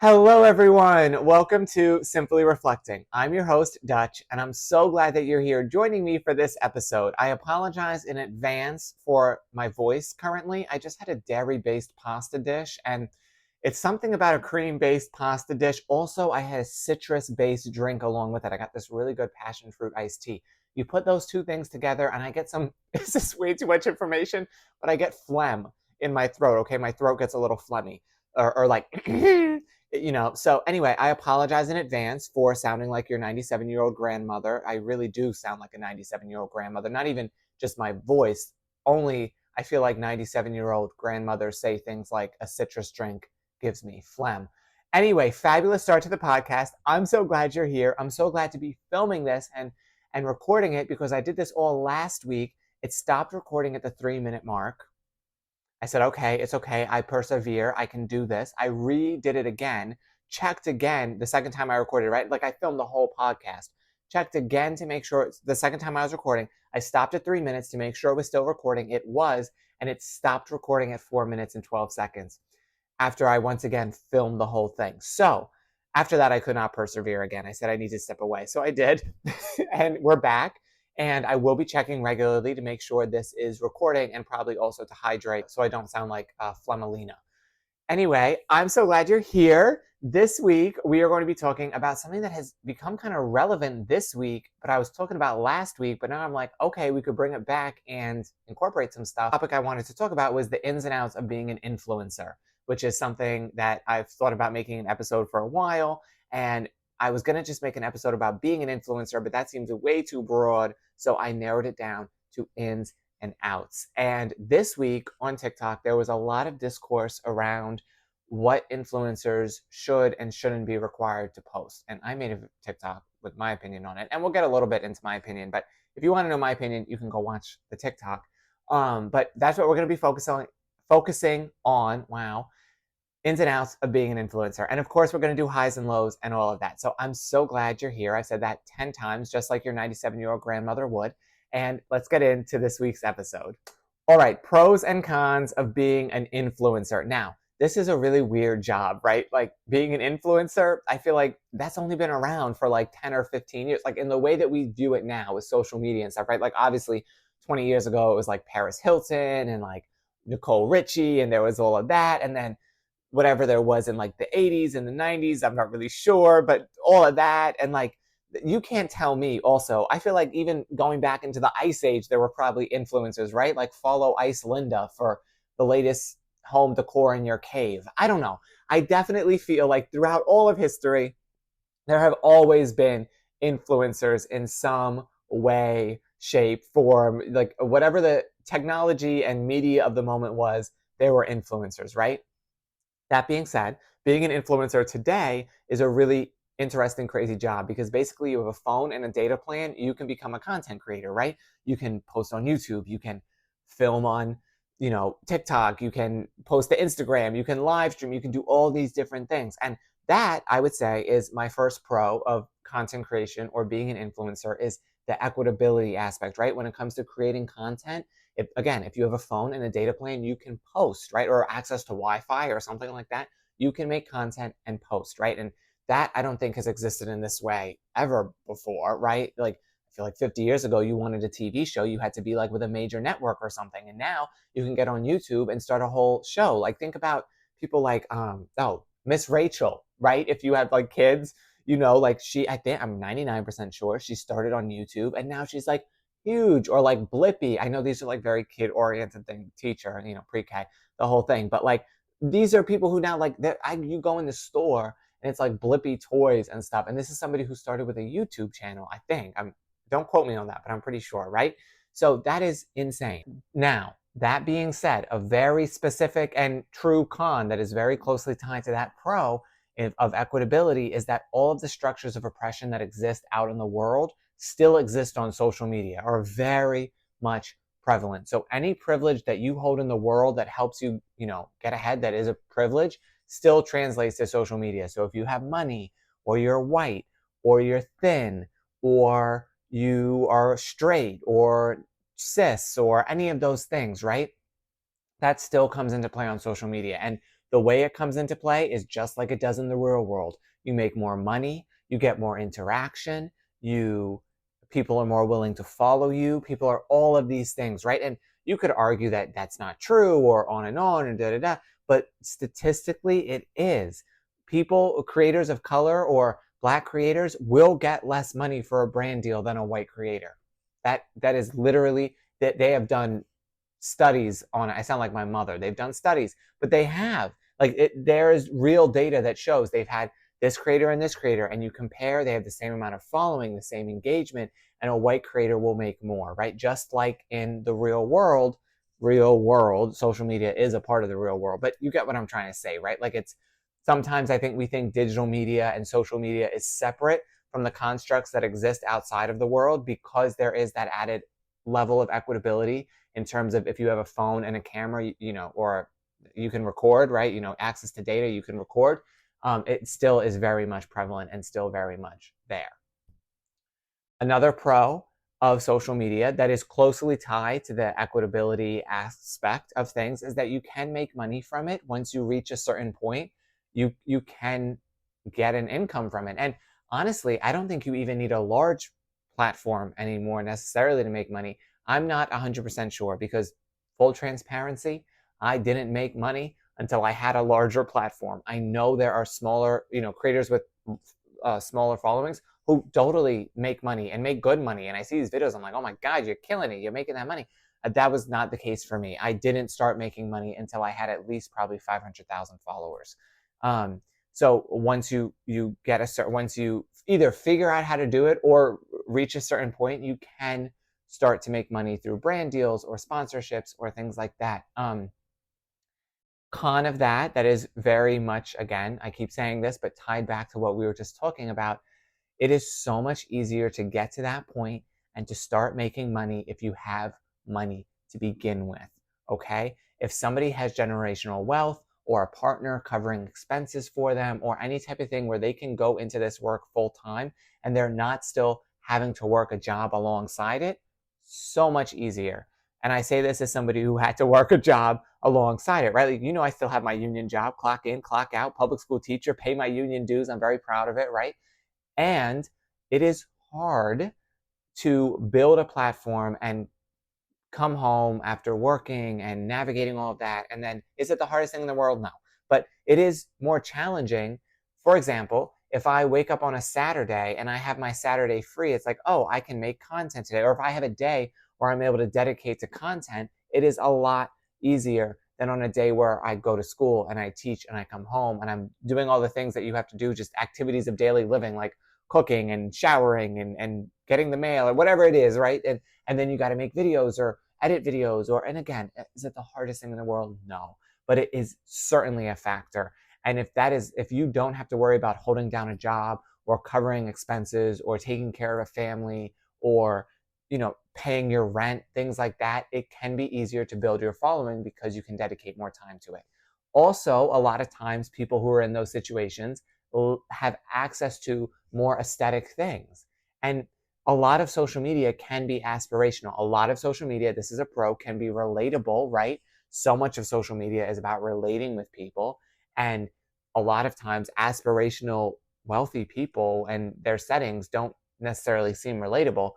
Hello, everyone. Welcome to Simply Reflecting. I'm your host, Dutch, and I'm so glad that you're here joining me for this episode. I apologize in advance for my voice currently. I just had a dairy-based pasta dish, and it's something about a cream-based pasta dish. Also, I had a citrus-based drink along with it. I got this really good passion fruit iced tea. You put those two things together, and I get some, this is way too much information, but I get phlegm in my throat, okay? My throat gets a little phlegmy, or like, so anyway, I apologize in advance for sounding like your 97-year-old grandmother. I really do sound like a 97-year-old grandmother, not even just my voice. Only I feel like 97-year-old grandmothers say things like a citrus drink gives me phlegm. Anyway, fabulous start to the podcast. I'm so glad you're here. I'm so glad to be filming this and recording it because I did this all last week. It stopped recording at the 3-minute mark. I said, okay, it's okay. I persevere. I can do this. I redid it again, checked again the second time I recorded, right? Like I filmed the whole podcast, checked again to make sure the second time I was recording, I stopped at 3 minutes to make sure it was still recording. It was, and it stopped recording at 4 minutes and 12 seconds after I once again filmed the whole thing. So after that, I could not persevere again. I said I need to step away. So I did, and we're back. And I will be checking regularly to make sure this is recording and probably also to hydrate so I don't sound like Flemalina. Anyway, I'm so glad you're here. This week, we are going to be talking about something that has become kind of relevant this week, but I was talking about last week, but now I'm like, okay, we could bring it back and incorporate some stuff. The topic I wanted to talk about was the ins and outs of being an influencer, which is something that I've thought about making an episode for a while. And I was going to just make an episode about being an influencer, but that seemed way too broad. So I narrowed it down to ins and outs. And this week on TikTok, there was a lot of discourse around what influencers should and shouldn't be required to post. And I made a TikTok with my opinion on it. And we'll get a little bit into my opinion. But if you want to know my opinion, you can go watch the TikTok. But that's what we're going to be focusing on. Wow. Ins and outs of being an influencer. And of course, we're going to do highs and lows and all of that. So I'm so glad you're here. I said that 10 times, just like your 97-year-old grandmother would. And let's get into this week's episode. All right, pros and cons of being an influencer. Now, this is a really weird job, right? Like being an influencer, I feel like that's only been around for like 10 or 15 years. Like in the way that we view it now with social media and stuff, right? Like obviously 20 years ago, it was like Paris Hilton and like Nicole Richie, and there was all of that. And then whatever there was in like the 80s and the 90s, I'm not really sure, but all of that. And like, you can't tell me also, I feel like even going back into the Ice Age, there were probably influencers, right? Like follow Ice Linda for the latest home decor in your cave. I don't know. I definitely feel like throughout all of history, there have always been influencers in some way, shape, form, like whatever the technology and media of the moment was, there were influencers, right? That being said, being an influencer today is a really interesting, crazy job because basically you have a phone and a data plan. You can become a content creator, right? You can post on YouTube. You can film on, TikTok. You can post to Instagram. You can live stream. You can do all these different things. And that, I would say, is my first pro of content creation or being an influencer is the equitability aspect, right? When it comes to creating content, if you have a phone and a data plan, you can post, right? Or access to Wi-Fi or something like that. You can make content and post, right? And that I don't think has existed in this way ever before, right? Like I feel like 50 years ago, you wanted a TV show, you had to be like with a major network or something. And now you can get on YouTube and start a whole show. Like think about people like, Miss Rachel, right? If you had like kids, like I think I'm 99% sure she started on YouTube and now she's like huge. Or like Blippi. I know these are like very kid oriented thing, teacher, pre-K, the whole thing. But like these are people who now like you go in the store and it's like Blippi toys and stuff. And this is somebody who started with a YouTube channel, I think. Don't quote me on that, but I'm pretty sure, right? So that is insane. Now, that being said, a very specific and true con that is very closely tied to that pro of equitability is that all of the structures of oppression that exist out in the world still exist on social media, are very much prevalent. So any privilege that you hold in the world that helps you, get ahead, that is a privilege, still translates to social media. So if you have money, or you're white, or you're thin, or you are straight, or cis, or any of those things, right? That still comes into play on social media. And the way it comes into play is just like it does in the real world. You make more money, you get more interaction, you people are more willing to follow you, people are all of these things, right? And you could argue that that's not true, or on and da da da, but statistically it is. People, creators of color or black creators, will get less money for a brand deal than a white creator. That is literally, that they have done studies on it. I sound like my mother. They've done studies, but they have, there is real data that shows they've had this creator and this creator, and you compare, they have the same amount of following, the same engagement, and a white creator will make more, right? Just like in the real world, social media is a part of the real world, but you get what I'm trying to say, right? Like, it's sometimes I think we think digital media and social media is separate from the constructs that exist outside of the world, because there is that added level of equitability in terms of, if you have a phone and a camera, or you can record, right? Access to data, you can record. It still is very much prevalent and still very much there. Another pro of social media that is closely tied to the equitability aspect of things is that you can make money from it. Once you reach a certain point, you can get an income from it. And honestly, I don't think you even need a large platform anymore necessarily to make money. I'm not 100% sure, because full transparency, I didn't make money until I had a larger platform. I know there are smaller, creators with smaller followings who totally make money and make good money. And I see these videos, I'm like, oh my God, you're killing it. You're making that money. That was not the case for me. I didn't start making money until I had at least probably 500,000 followers. So once you get once you either figure out how to do it or reach a certain point, you can start to make money through brand deals or sponsorships or things like that. Con of that is very much, again, I keep saying this, but tied back to what we were just talking about, it is so much easier to get to that point and to start making money if you have money to begin with, okay? If somebody has generational wealth, or a partner covering expenses for them, or any type of thing where they can go into this work full time and they're not still having to work a job alongside it, so much easier. And I say this as somebody who had to work a job alongside it, right? Like, I still have my union job, clock in, clock out, public school teacher, pay my union dues. I'm very proud of it, right? And it is hard to build a platform and come home after working and navigating all of that. And then, is it the hardest thing in the world? No. But it is more challenging. For example, if I wake up on a Saturday and I have my Saturday free, it's like, oh, I can make content today. Or if I have a day where I'm able to dedicate to content, it is a lot easier than on a day where I go to school and I teach and I come home and I'm doing all the things that you have to do, just activities of daily living, like cooking and showering and getting the mail or whatever it is, right? And then you got to make videos or edit videos, and again, is it the hardest thing in the world? No, but it is certainly a factor. And if you don't have to worry about holding down a job or covering expenses or taking care of a family or, paying your rent, things like that, it can be easier to build your following because you can dedicate more time to it. Also, a lot of times people who are in those situations will have access to more aesthetic things. And a lot of social media can be aspirational. A lot of social media, this is a pro, can be relatable, right? So much of social media is about relating with people. And a lot of times aspirational, wealthy people and their settings don't necessarily seem relatable.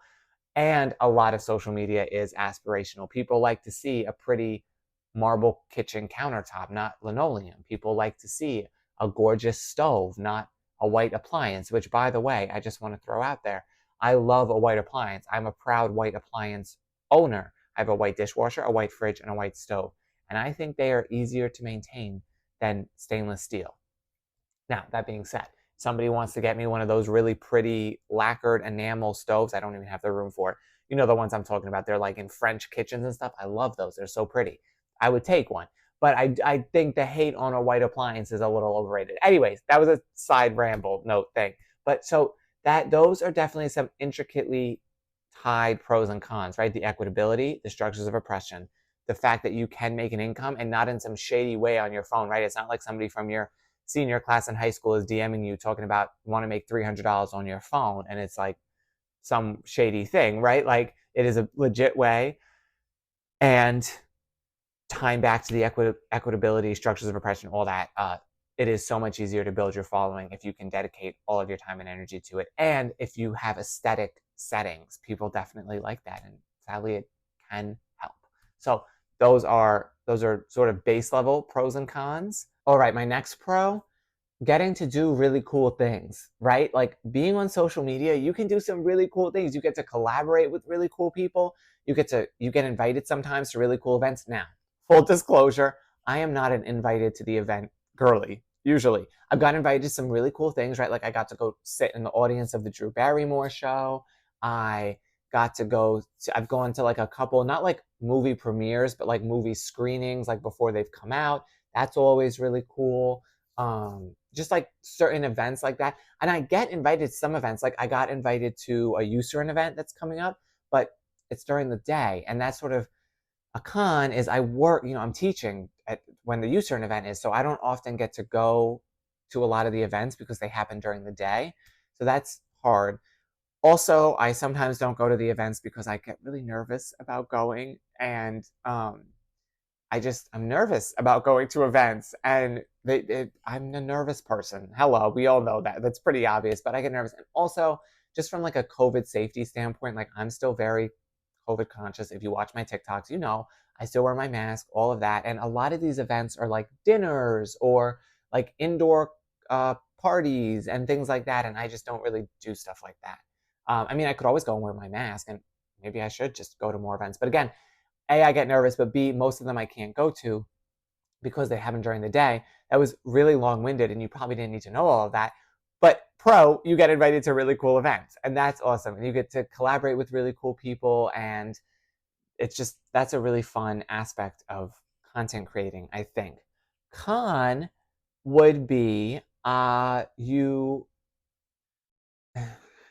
And a lot of social media is aspirational. People like to see a pretty marble kitchen countertop, not linoleum. People like to see a gorgeous stove, not a white appliance, which, by the way, I just want to throw out there. I love a white appliance. I'm a proud white appliance owner. I have a white dishwasher, a white fridge, and a white stove. And I think they are easier to maintain than stainless steel. Now, that being said, somebody wants to get me one of those really pretty lacquered enamel stoves. I don't even have the room for it. You know the ones I'm talking about. They're like in French kitchens and stuff. I love those. They're so pretty. I would take one. But I think the hate on a white appliance is a little overrated. Anyways, that was a side ramble note thing. But so those are definitely some intricately tied pros and cons, right? The equitability, the structures of oppression, the fact that you can make an income and not in some shady way on your phone, right? It's not like somebody from your senior class in high school is DMing you talking about want to make $300 on your phone, and it's like some shady thing, right? Like, it is a legit way. And tying back to the equitability, structures of oppression, all that, it is so much easier to build your following if you can dedicate all of your time and energy to it. And if you have aesthetic settings, people definitely like that. And sadly, it can help. So those are sort of base level pros and cons. All right, my next pro, getting to do really cool things, right? Like being on social media, you can do some really cool things. You get to collaborate with really cool people. You get invited sometimes to really cool events. Now, full disclosure, I am not an invited to the event girly. Usually, I've got invited to some really cool things, right? Like I got to go sit in the audience of the Drew Barrymore show. I got to go. I've gone to like a couple, not like movie premieres, but like movie screenings, like before they've come out. That's always really cool. Just like certain events like that. And I get invited to some events. Like I got invited to a USERN event that's coming up, but it's during the day. And that's sort of a con is I work, I'm teaching at when the USERN event is. So I don't often get to go to a lot of the events because they happen during the day. So that's hard. Also, I sometimes don't go to the events because I get really nervous about going. And I'm nervous about going to events, and I'm a nervous person. Hello, we all know that. That's pretty obvious, but I get nervous. And also, just from like a COVID safety standpoint, like I'm still very COVID conscious. If you watch my TikToks, I still wear my mask, all of that. And a lot of these events are like dinners or like indoor parties and things like that. And I just don't really do stuff like that. I mean, I could always go and wear my mask, and maybe I should just go to more events. But again, A, I get nervous, but B, most of them I can't go to because they happen during the day. That was really long-winded, and you probably didn't need to know all of that. But pro, you get invited to really cool events, and that's awesome. And you get to collaborate with really cool people, and that's a really fun aspect of content creating, I think. Con would be you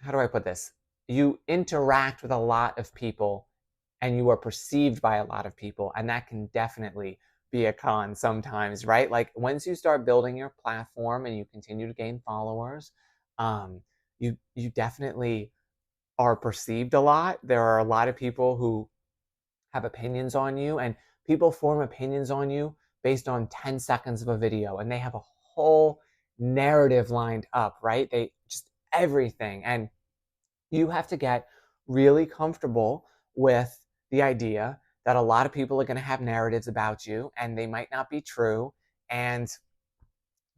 how do I put this? You interact with a lot of people and you are perceived by a lot of people, and that can definitely be a con sometimes, right? Like once you start building your platform and you continue to gain followers, you definitely are perceived a lot. There are a lot of people who have opinions on you, and people form opinions on you based on 10 seconds of a video, and they have a whole narrative lined up, right? They just everything. And you have to get really comfortable with the idea that a lot of people are going to have narratives about you and they might not be true. And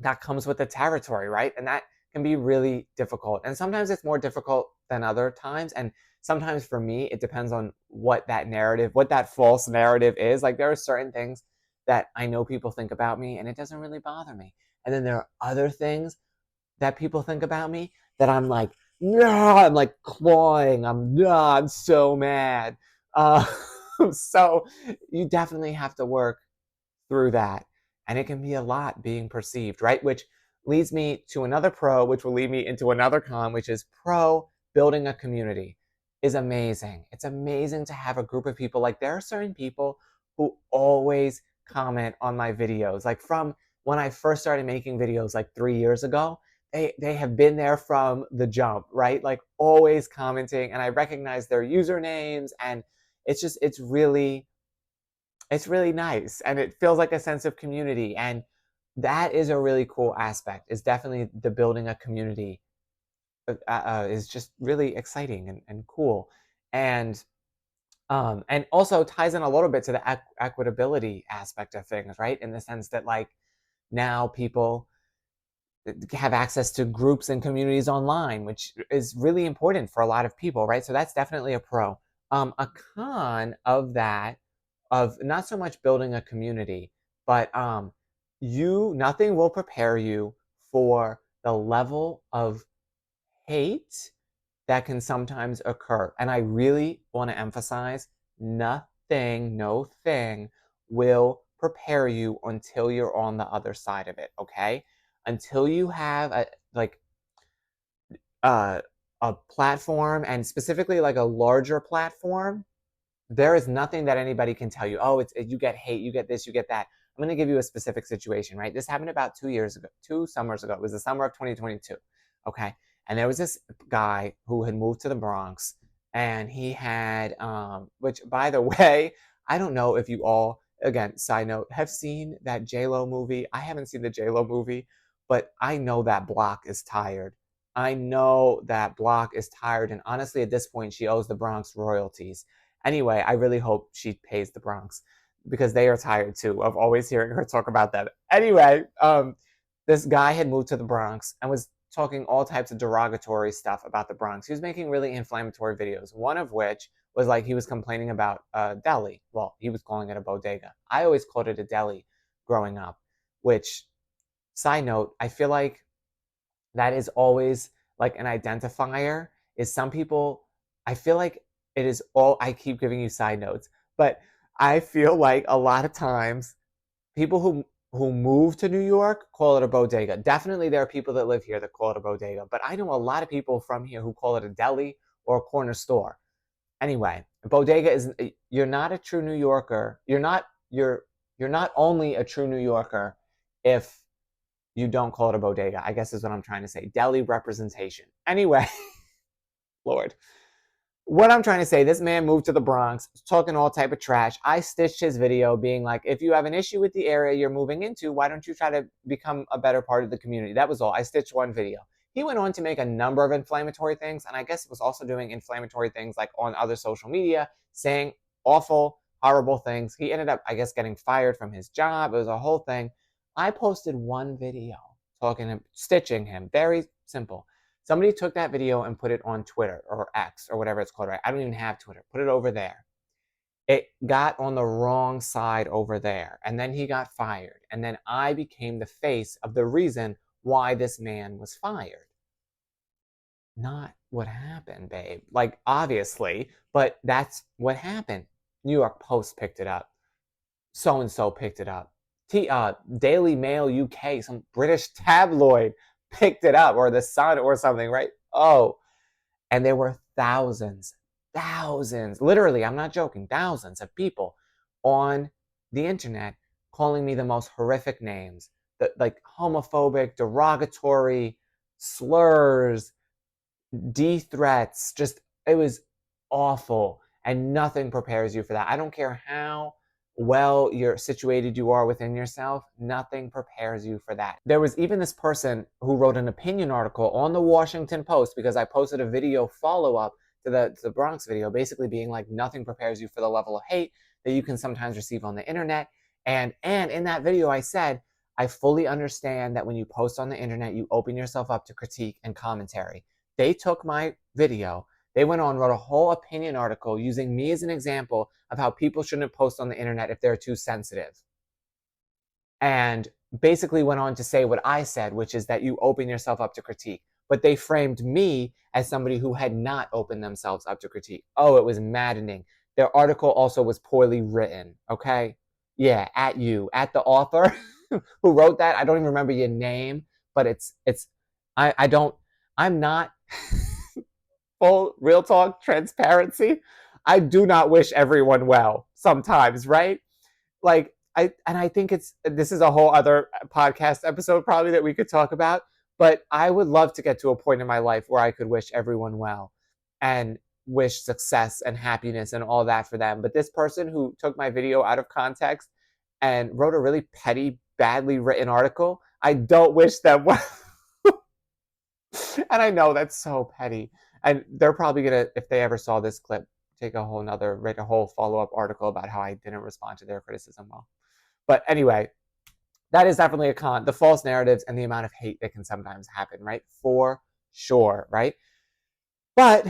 that comes with the territory, right? And that can be really difficult. And sometimes it's more difficult than other times. And sometimes for me, it depends on what that false narrative is. Like there are certain things that I know people think about me and it doesn't really bother me. And then there are other things that people think about me that I'm like, no, I'm like clawing. I'm so mad. Uh, so you definitely have to work through that. And it can be a lot being perceived, right? Which leads me to another pro, which will lead me into another con, which is pro building a community is amazing. It's amazing to have a group of people. Like there are certain people who always comment on my videos. Like from when I first started making videos like 3 years ago, they have been there from the jump, right? Like always commenting, and I recognize their usernames, and it's really nice, and it feels like a sense of community. And that is a really cool aspect, is definitely the building a community is just really exciting and cool. And also ties in a little bit to the equitability aspect of things, right? In the sense that like now people have access to groups and communities online, which is really important for a lot of people, right? So that's definitely a pro. A con of that, of not so much building a community, but nothing will prepare you for the level of hate that can sometimes occur. And I really want to emphasize no thing will prepare you until you're on the other side of it, okay? Until you have uh, a platform, and specifically like a larger platform, there is nothing that anybody can tell you. Oh, you get hate, you get this, you get that. I'm going to give you a specific situation, right? This happened about 2 years ago, 2 summers ago. It was the summer of 2022. Okay. And there was this guy who had moved to the Bronx, and he had, which by the way, I don't know if you all Again, side note, have seen that J-Lo movie? I haven't seen the J-Lo movie, but I know that block is tired. I know that block is tired, and honestly, at this point, she owes the Bronx royalties. Anyway, I really hope she pays the Bronx because they are tired too of always hearing her talk about that. Anyway, this guy had moved to the Bronx and was talking all types of derogatory stuff about the Bronx. He was making really inflammatory videos, one of which was like he was complaining about a deli. Well, he was calling it a bodega. I always called it a deli growing up, which, side note, I feel like that is always like an identifier. Is some people, I feel like it is all, I keep giving you side notes, but I feel like a lot of times people who move to New York call it a bodega. Definitely there are people that live here that call it a bodega, but I know a lot of people from here who call it a deli or a corner store. Anyway, bodega is, you're not a true New Yorker. You're not only a true New Yorker if you don't call it a bodega, I guess is what I'm trying to say. Deli representation. Anyway, Lord. What I'm trying to say, this man moved to the Bronx, talking all type of trash. I stitched his video being like, if you have an issue with the area you're moving into, why don't you try to become a better part of the community? That was all. I stitched one video. He went on to make a number of inflammatory things, and I guess was also doing inflammatory things like on other social media, saying awful, horrible things. He ended up, I guess, getting fired from his job. It was a whole thing. I posted one video talking, stitching him. Very simple. Somebody took that video and put it on Twitter or X or whatever it's called, right? I don't even have Twitter. Put it over there. It got on the wrong side over there. And then he got fired. And then I became the face of the reason why this man was fired. Not what happened, babe. Like, obviously, but that's what happened. New York Post picked it up. So-and-so picked it up. Daily Mail UK, some British tabloid picked it up, or the Sun or something, right? Oh, and there were thousands, literally, I'm not joking, thousands of people on the internet calling me the most horrific names, like homophobic, derogatory, slurs, D threats. Just, it was awful, and nothing prepares you for that. I don't care how well you're situated you are within yourself, nothing prepares you for that. There was even this person who wrote an opinion article on the Washington Post because I posted a video follow-up to the Bronx video, basically being like, nothing prepares you for the level of hate that you can sometimes receive on the internet. And in that video I said, I fully understand that when you post on the internet, you open yourself up to critique and commentary. They took my video, they went on, wrote a whole opinion article using me as an example of how people shouldn't post on the internet if they're too sensitive. And basically went on to say what I said, which is that you open yourself up to critique. But they framed me as somebody who had not opened themselves up to critique. Oh, it was maddening. Their article also was poorly written, okay? Yeah, at the author who wrote that. I don't even remember your name, but I'm not full real talk transparency. I do not wish everyone well sometimes, right? Like, I think this is a whole other podcast episode probably that we could talk about, but I would love to get to a point in my life where I could wish everyone well and wish success and happiness and all that for them. But this person who took my video out of context and wrote a really petty, badly written article, I don't wish them well. And I know that's so petty. And they're probably gonna, if they ever saw this clip, write a whole follow-up article about how I didn't respond to their criticism well. But anyway, that is definitely a con. The false narratives and the amount of hate that can sometimes happen, right? For sure, right? But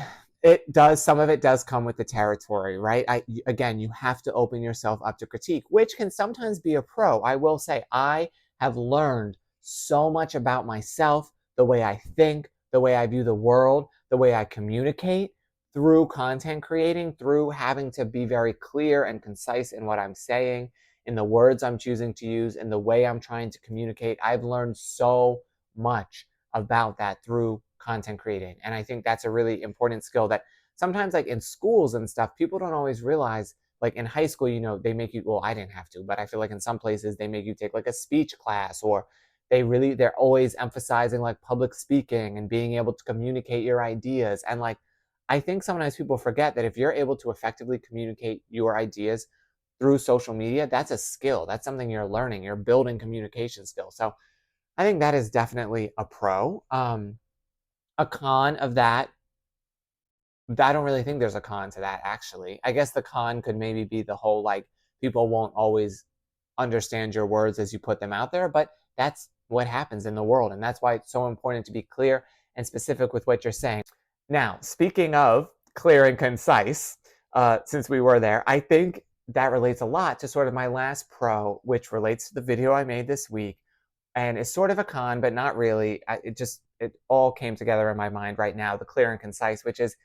some of it does come with the territory, right? Again, you have to open yourself up to critique, which can sometimes be a pro. I will say, I have learned so much about myself, the way I think, the way I view the world, the way I communicate through content creating, through having to be very clear and concise in what I'm saying, in the words I'm choosing to use, in the way I'm trying to communicate. I've learned so much about that through content creating. And I think that's a really important skill that sometimes, like in schools and stuff, people don't always realize. Like in high school, they make you, well, I didn't have to, but I feel like in some places they make you take like a speech class, or they're always emphasizing like public speaking and being able to communicate your ideas. And like, I think sometimes people forget that if you're able to effectively communicate your ideas through social media, that's a skill. That's something you're learning. You're building communication skills. So I think that is definitely a pro. A con of that, I don't really think there's a con to that, actually. I guess the con could maybe be the whole like people won't always understand your words as you put them out there, but that's what happens in the world. And that's why it's so important to be clear and specific with what you're saying. Now, speaking of clear and concise, since we were there, I think that relates a lot to sort of my last pro, which relates to the video I made this week. And it's sort of a con, but not really. It all came together in my mind right now, the clear and concise, which is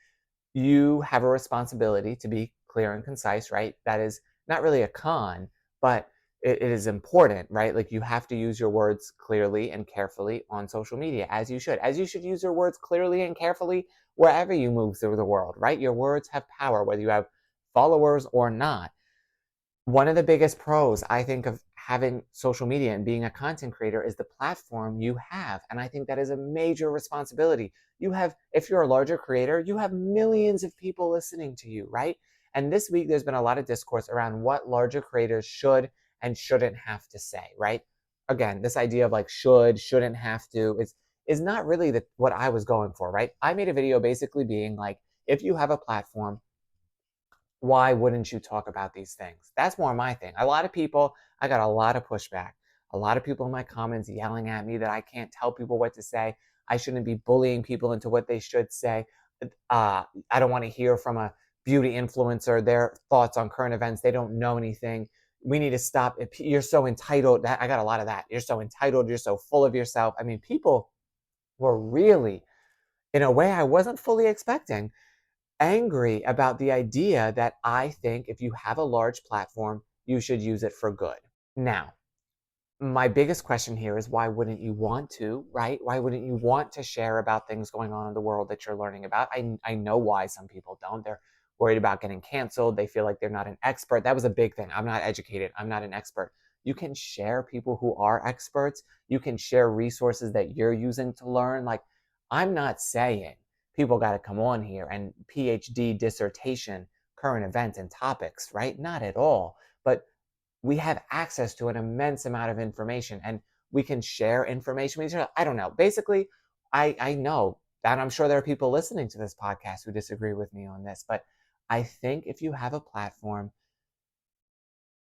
you have a responsibility to be clear and concise, right? That is not really a con, but it is important, right? Like you have to use your words clearly and carefully on social media, as you should. As you should use your words clearly and carefully wherever you move through the world, right? Your words have power, whether you have followers or not. One of the biggest pros, I think, of having social media and being a content creator is the platform you have. And I think that is a major responsibility. You have, if you're a larger creator, you have millions of people listening to you, right? And this week, there's been a lot of discourse around what larger creators should and shouldn't have to say, right? Again, this idea of like shouldn't have to, is not really what I was going for, right? I made a video basically being like, if you have a platform, why wouldn't you talk about these things? That's more my thing. A lot of people, I got a lot of pushback. A lot of people in my comments yelling at me that I can't tell people what to say. I shouldn't be bullying people into what they should say. I don't want to hear from a beauty influencer their thoughts on current events. They don't know anything. We need to stop. You're so entitled. I got a lot of that. You're so entitled. You're so full of yourself. I mean, people were really, in a way I wasn't fully expecting, angry about the idea that I think if you have a large platform, you should use it for good. Now, my biggest question here is why wouldn't you want to, right? Why wouldn't you want to share about things going on in the world that you're learning about? I know why some people don't. They're worried about getting canceled. They feel like they're not an expert. That was a big thing. I'm not educated. I'm not an expert. You can share people who are experts. You can share resources that you're using to learn. Like, I'm not saying people got to come on here and PhD dissertation, current events and topics, right? Not at all. But we have access to an immense amount of information and we can share information with each other. I don't know. Basically, I know that I'm sure there are people listening to this podcast who disagree with me on this, but I think if you have a platform,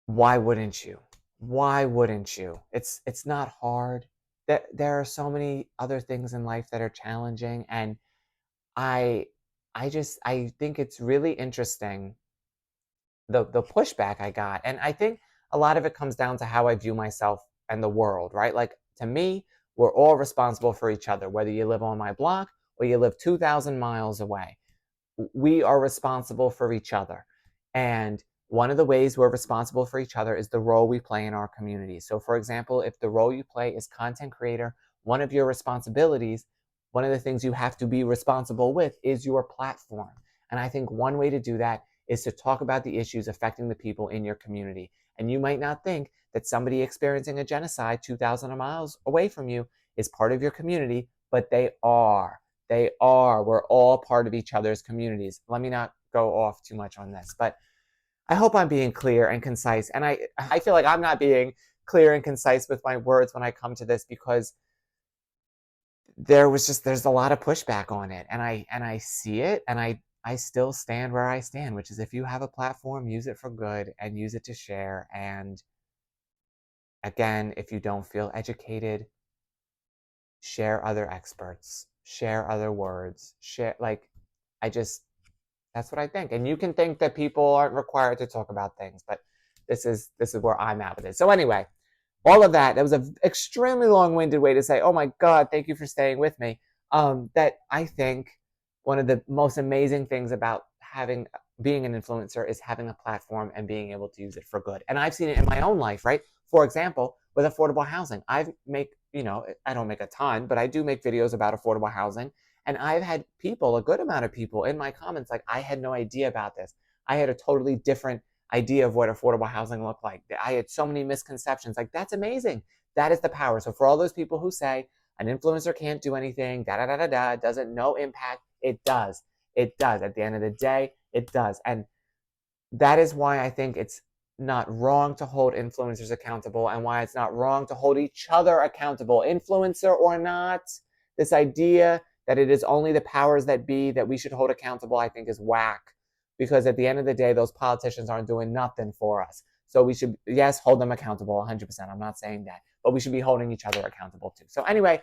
why wouldn't you? Why wouldn't you? It's not hard. There are so many other things in life that are challenging, and I I think it's really interesting the pushback I got. And I think a lot of it comes down to how I view myself and the world, right? Like to me, we're all responsible for each other, whether you live on my block or you live 2,000 miles away. We are responsible for each other. And one of the ways we're responsible for each other is the role we play in our community. So, for example, if the role you play is content creator, one of your responsibilities, one of the things you have to be responsible with is your platform. And I think one way to do that is to talk about the issues affecting the people in your community. And you might not think that somebody experiencing a genocide 2,000 miles away from you is part of your community, but they are. They are. We're all part of each other's communities. Let me not go off too much on this, but I hope I'm being clear and concise. And I feel like I'm not being clear and concise with my words when I come to this because there's a lot of pushback on it. And I see it, and I still stand where I stand, which is if you have a platform, use it for good and use it to share. And again, if you don't feel educated, share other experts, share other words, share, like, that's what I think. And you can think that people aren't required to talk about things, but this is where I'm at with it. So anyway, all of that was an extremely long-winded way to say, oh my God, thank you for staying with me. That I think one of the most amazing things about being an influencer is having a platform and being able to use it for good. And I've seen it in my own life, right? For example, with affordable housing, I don't make a ton, but I do make videos about affordable housing. And I've had people, a good amount of people in my comments, like, I had no idea about this. I had a totally different idea of what affordable housing looked like. I had so many misconceptions. Like, that's amazing. That is the power. So for all those people who say an influencer can't do anything, doesn't no impact, it does. It does. At the end of the day, it does. And that is why I think it's not wrong to hold influencers accountable and why it's not wrong to hold each other accountable, influencer or not. This idea that it is only the powers that be that we should hold accountable, I think, is whack, because at the end of the day, those politicians aren't doing nothing for us. So we should, yes, hold them accountable 100%. I'm not saying that, but we should be holding each other accountable too. So anyway,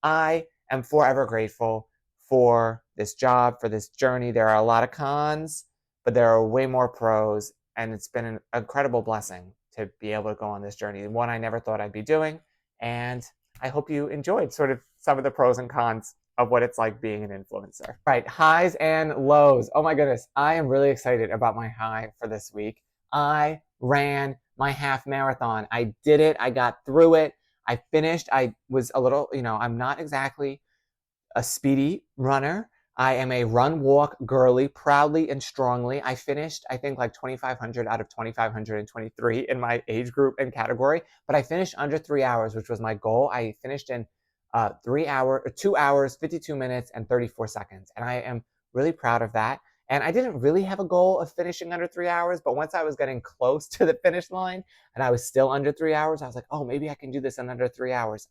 I am forever grateful for this job, for this journey. There are a lot of cons, but there are way more pros, and it's been an incredible blessing to be able to go on this journey, one I never thought I'd be doing. And I hope you enjoyed sort of some of the pros and cons of what it's like being an influencer. Right, highs and lows. Oh my goodness, I am really excited about my high for this week. I ran my half marathon. I did it. I got through it. I finished. I was a little, I'm not exactly a speedy runner. I am a run walk girly, proudly and strongly. I finished, I think, like 2,500 out of 2,523 in my age group and category, but I finished under 3 hours, which was my goal. I finished in 2 hours, 52 minutes, and 34 seconds. And I am really proud of that. And I didn't really have a goal of finishing under 3 hours, but once I was getting close to the finish line and I was still under 3 hours, I was like, oh, maybe I can do this in under 3 hours.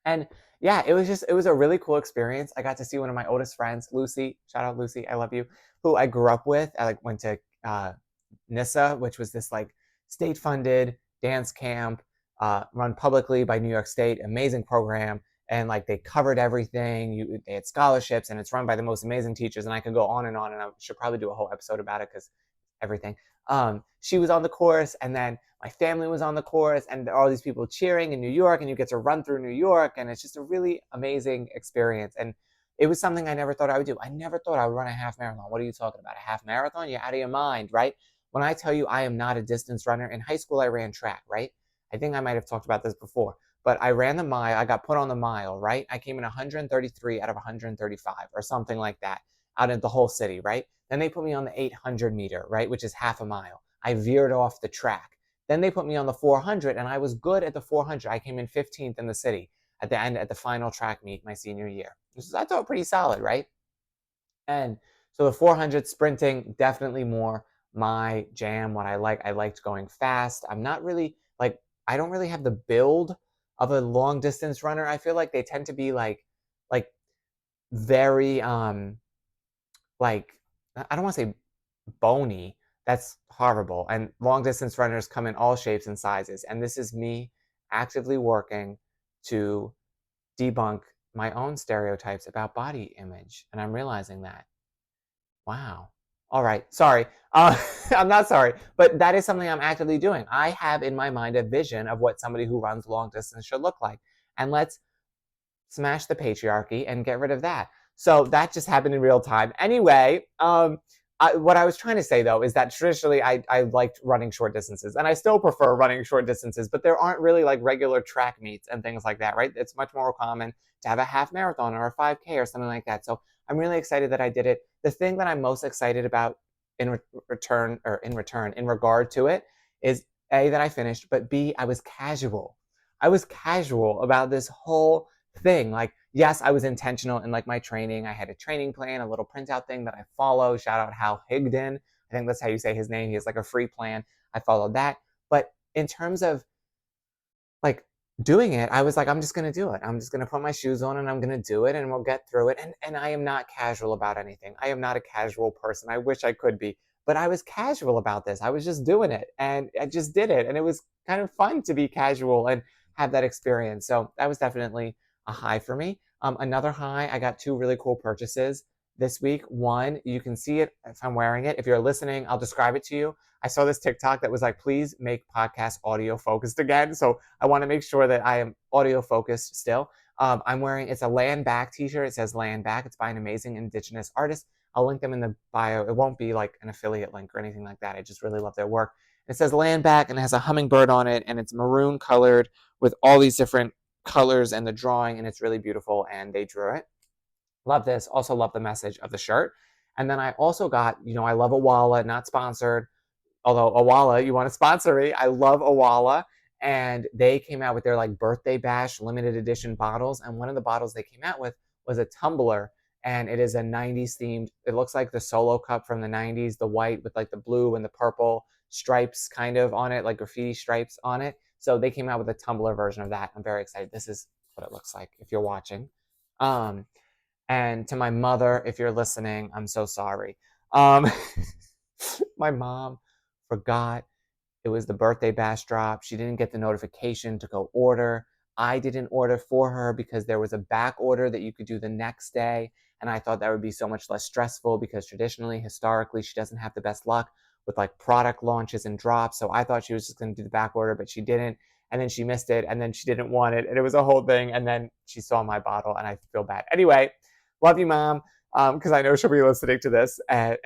And yeah, it was a really cool experience. I got to see one of my oldest friends, Lucy. Shout out Lucy, I love you. Who I grew up with. I went to NISA, which was this like state-funded dance camp run publicly by New York State. Amazing program, and like they covered everything. They had scholarships, and it's run by the most amazing teachers. And I could go on, and I should probably do a whole episode about it because everything. She was on the course, and then my family was on the course, and there are all these people cheering in New York, and you get to run through New York, and it's just a really amazing experience. And it was something I never thought I would do. I never thought I would run a half marathon. What are you talking about? A half marathon? You're out of your mind, right? When I tell you I am not a distance runner, in high school I ran track, right? I think I might have talked about this before, but I ran the mile. I got put on the mile, right? I came in 133 out of 135 or something like that out of the whole city, right? Then they put me on the 800 meter, right, which is half a mile. I veered off the track. Then they put me on the 400, and I was good at the 400. I came in 15th in the city at the end, at the final track meet my senior year. Which is, I thought, pretty solid, right? And so the 400 sprinting, definitely more my jam, what I like. I liked going fast. I'm not really, like, I don't really have the build of a long distance runner. I feel like they tend to be like very, like, I don't want to say bony. That's horrible. And long distance runners come in all shapes and sizes. And this is me actively working to debunk my own stereotypes about body image. And I'm realizing that. Wow. All right. Sorry. I'm not sorry, but that is something I'm actively doing. I have in my mind a vision of what somebody who runs long distance should look like. And let's smash the patriarchy and get rid of that. So that just happened in real time. Anyway, what I was trying to say, though, is that traditionally I liked running short distances, and I still prefer running short distances, but there aren't really like regular track meets and things like that, right? It's much more common to have a half marathon or a 5K or something like that. So I'm really excited that I did it. The thing that I'm most excited about in regard to it is A, that I finished, but B, I was casual. I was casual about this whole thing. Like, yes, I was intentional in like my training. I had a training plan, a little printout thing that I follow. Shout out Hal Higdon. I think that's how you say his name. He has like a free plan. I followed that. But in terms of like doing it, I was like, I'm just going to do it. I'm just going to put my shoes on and I'm going to do it and we'll get through it. And I am not casual about anything. I am not a casual person. I wish I could be, but I was casual about this. I was just doing it and I just did it. And it was kind of fun to be casual and have that experience. So that was definitely a high for me. Another high, I got two really cool purchases this week. One, you can see it if I'm wearing it. If you're listening, I'll describe it to you. I saw this TikTok that was like, please make podcast audio focused again. So I want to make sure that I am audio focused still. I'm wearing, it's a Land Back t-shirt. It says Land Back. It's by an amazing Indigenous artist. I'll link them in the bio. It won't be like an affiliate link or anything like that. I just really love their work. It says Land Back and it has a hummingbird on it and it's maroon colored with all these different colors and the drawing, and it's really beautiful, and they drew it. Love this. Also love the message of the shirt. And then I also got, I love Awala, not sponsored, although Awala, you want to sponsor me. I love Awala. And they came out with their like birthday bash limited edition bottles. And one of the bottles they came out with was a tumbler. And it is a 90s themed, it looks like the Solo cup from the 90s, the white with like the blue and the purple stripes kind of on it, like graffiti stripes on it. So they came out with a Tumblr version of that. I'm very excited. This is what it looks like if you're watching. And to my mother, if you're listening, I'm so sorry. My mom forgot it was the birthday bash drop. She didn't get the notification to go order. I didn't order for her because there was a back order that you could do the next day. And I thought that would be so much less stressful because traditionally, historically, she doesn't have the best luck with like product launches and drops. So I thought she was just going to do the back order, but she didn't. And then she missed it. And then she didn't want it. And it was a whole thing. And then she saw my bottle and I feel bad. Anyway, love you, Mom, because I know she'll be listening to this. So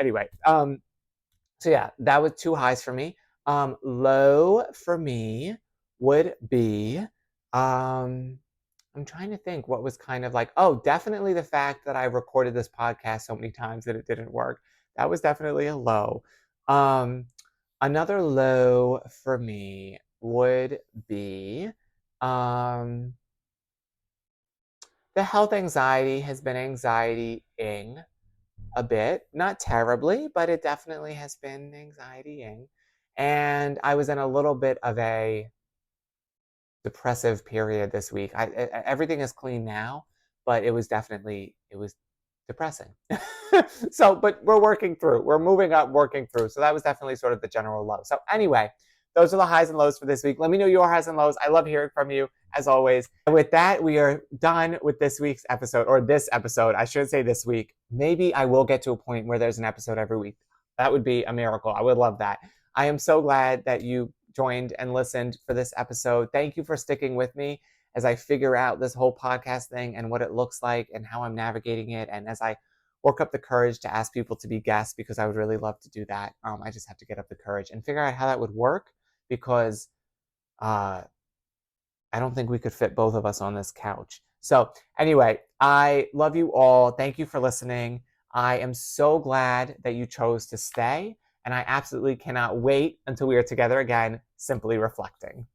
yeah, that was 2 highs for me. Low for me would be, I'm trying to think what was kind of like, oh, definitely the fact that I recorded this podcast so many times that it didn't work. That was definitely a low. Another low for me would be, the health anxiety has been anxiety-ing a bit, not terribly, but it definitely has been anxiety-ing. And I was in a little bit of a depressive period this week. Everything is clean now, but it was depressing. So, but we're working through. We're moving up, working through. So that was definitely sort of the general low. So anyway, those are the highs and lows for this week. Let me know your highs and lows. I love hearing from you, as always. And with that, we are done with this week's episode, or this episode. I should say this week. Maybe I will get to a point where there's an episode every week. That would be a miracle. I would love that. I am so glad that you joined and listened for this episode. Thank you for sticking with me as I figure out this whole podcast thing and what it looks like and how I'm navigating it. And as I work up the courage to ask people to be guests, because I would really love to do that. I just have to get up the courage and figure out how that would work, because I don't think we could fit both of us on this couch. So anyway, I love you all. Thank you for listening. I am so glad that you chose to stay, and I absolutely cannot wait until we are together again, simply reflecting.